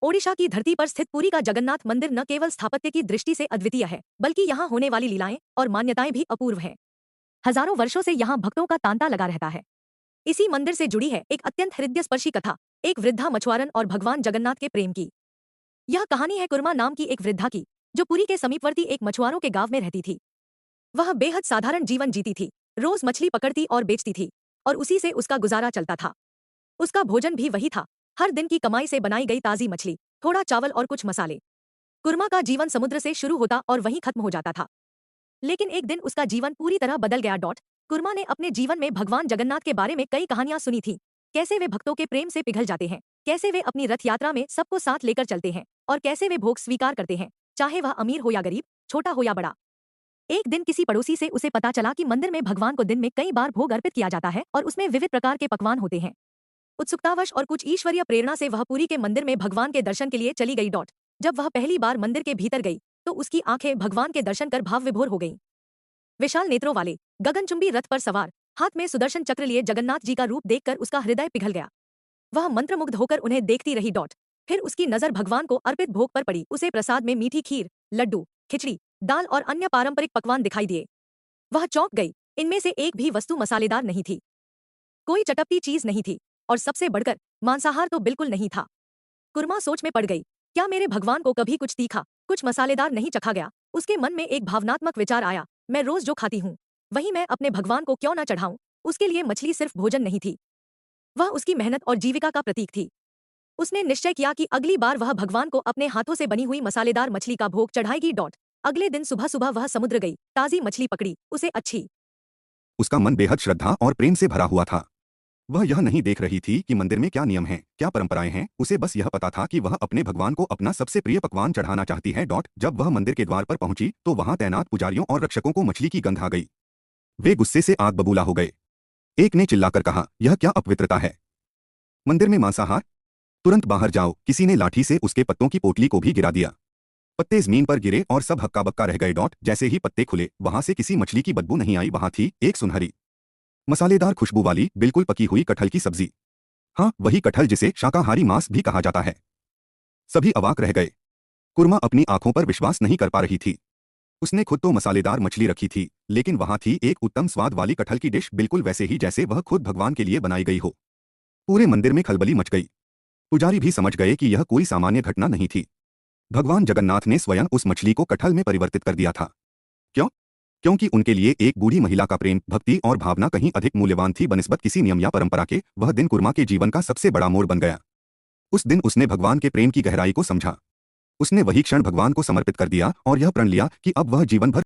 ओडिशा की धरती पर स्थित पुरी का जगन्नाथ मंदिर न केवल स्थापत्य की दृष्टि से अद्वितीय है, बल्कि यहाँ होने वाली लीलाएं और मान्यताएं भी अपूर्व हैं। हजारों वर्षों से यहाँ भक्तों का तांता लगा रहता है। इसी मंदिर से जुड़ी है एक अत्यंत हृदयस्पर्शी कथा, एक वृद्धा मछुआरन और भगवान जगन्नाथ के प्रेम की। यह कहानी है कुर्मा नाम की एक वृद्धा की, जो पुरी के समीपवर्ती एक मछुआरों के गांव में रहती थी। वह बेहद साधारण जीवन जीती थी, रोज मछली पकड़ती और बेचती थी, और उसी से उसका गुजारा चलता था। उसका भोजन भी वही था, हर दिन की कमाई से बनाई गई ताजी मछली, थोड़ा चावल और कुछ मसाले। कुर्मा का जीवन समुद्र से शुरू होता और वहीं खत्म हो जाता था। लेकिन एक दिन उसका जीवन पूरी तरह बदल गया। कुर्मा ने अपने जीवन में भगवान जगन्नाथ के बारे में कई कहानियां सुनी थी। कैसे वे भक्तों के प्रेम से पिघल जाते हैं, कैसे वे अपनी रथ यात्रा में सबको साथ लेकर चलते हैं, और कैसे वे भोग स्वीकार करते हैं, चाहे वह अमीर हो या गरीब, छोटा हो या बड़ा। एक दिन किसी पड़ोसी से उसे पता चला कि मंदिर में भगवान को दिन में कई बार भोग अर्पित किया जाता है और उसमें विविध प्रकार के पकवान होते हैं। उत्सुकतावश और कुछ ईश्वरीय प्रेरणा से वह पुरी के मंदिर में भगवान के दर्शन के लिए चली गई। जब वह पहली बार मंदिर के भीतर गई तो उसकी आंखें भगवान के दर्शन कर भाव विभोर हो गईं। विशाल नेत्रों वाले, गगनचुंबी रथ पर सवार, हाथ में सुदर्शन चक्र लिए जगन्नाथ जी का रूप देखकर उसका हृदय पिघल गया। वह मंत्रमुग्ध होकर उन्हें देखती रही। फिर उसकी नजर भगवान को अर्पित भोग पर पड़ी। उसे प्रसाद में मीठी खीर, लड्डू, खिचड़ी, दाल और अन्य पारंपरिक पकवान दिखाई दिए। वह चौंक गई, इनमें से एक भी वस्तु मसालेदार नहीं थी, कोई चटपटी चीज नहीं थी, और सबसे बढ़कर मांसाहार तो बिल्कुल नहीं था। कुर्मा सोच में पड़ गई, क्या मेरे भगवान को कभी कुछ तीखा, कुछ मसालेदार नहीं चखा गया? उसके मन में एक भावनात्मक विचार आया, मैं रोज जो खाती हूँ वही मैं अपने भगवान को क्यों न चढ़ाऊं? उसके लिए मछली सिर्फ भोजन नहीं थी, वह उसकी मेहनत और जीविका का प्रतीक थी। उसने निश्चय किया कि अगली बार वह भगवान को अपने हाथों से बनी हुई मसालेदार मछली का भोग चढ़ाएगी। अगले दिन सुबह सुबह वह समुद्र गई, ताजी मछली पकड़ी, उसे अच्छी। उसका मन बेहद श्रद्धा और प्रेम से भरा हुआ था। वह यह नहीं देख रही थी कि मंदिर में क्या नियम हैं, क्या परंपराएं हैं। उसे बस यह पता था कि वह अपने भगवान को अपना सबसे प्रिय पकवान चढ़ाना चाहती है। जब वह मंदिर के द्वार पर पहुंची तो वहां तैनात पुजारियों और रक्षकों को मछली की गंध आ गई। वे गुस्से से आग बबूला हो गए। एक ने चिल्लाकर कहा, यह क्या अपवित्रता है? मंदिर में मांसाहार? तुरंत बाहर जाओ। किसी ने लाठी से उसके पत्तों की पोटली को भी गिरा दिया। पत्ते जमीन पर गिरे और सब हक्का बक्का रह गए। जैसे ही पत्ते खुले वहां से किसी मछली की बदबू नहीं आई। वहां थी एक सुनहरी, मसालेदार खुशबू वाली, बिल्कुल पकी हुई कटहल की सब्जी। हाँ, वही कटहल जिसे शाकाहारी मांस भी कहा जाता है। सभी अवाक रह गए। कुर्मा अपनी आंखों पर विश्वास नहीं कर पा रही थी। उसने खुद तो मसालेदार मछली रखी थी, लेकिन वहां थी एक उत्तम स्वाद वाली कटहल की डिश, बिल्कुल वैसे ही जैसे वह खुद भगवान के लिए बनाई गई हो। पूरे मंदिर में खलबली मच गई। पुजारी भी समझ गए कि यह कोई सामान्य घटना नहीं थी। भगवान जगन्नाथ ने स्वयं उस मछली को कटहल में परिवर्तित कर दिया था। क्यों? क्योंकि उनके लिए एक बूढ़ी महिला का प्रेम, भक्ति और भावना कहीं अधिक मूल्यवान थी बनिस्बत किसी नियम या परंपरा के। वह दिन कुर्मा के जीवन का सबसे बड़ा मोड़ बन गया। उस दिन उसने भगवान के प्रेम की गहराई को समझा। उसने वही क्षण भगवान को समर्पित कर दिया और यह प्रण लिया कि अब वह जीवन भर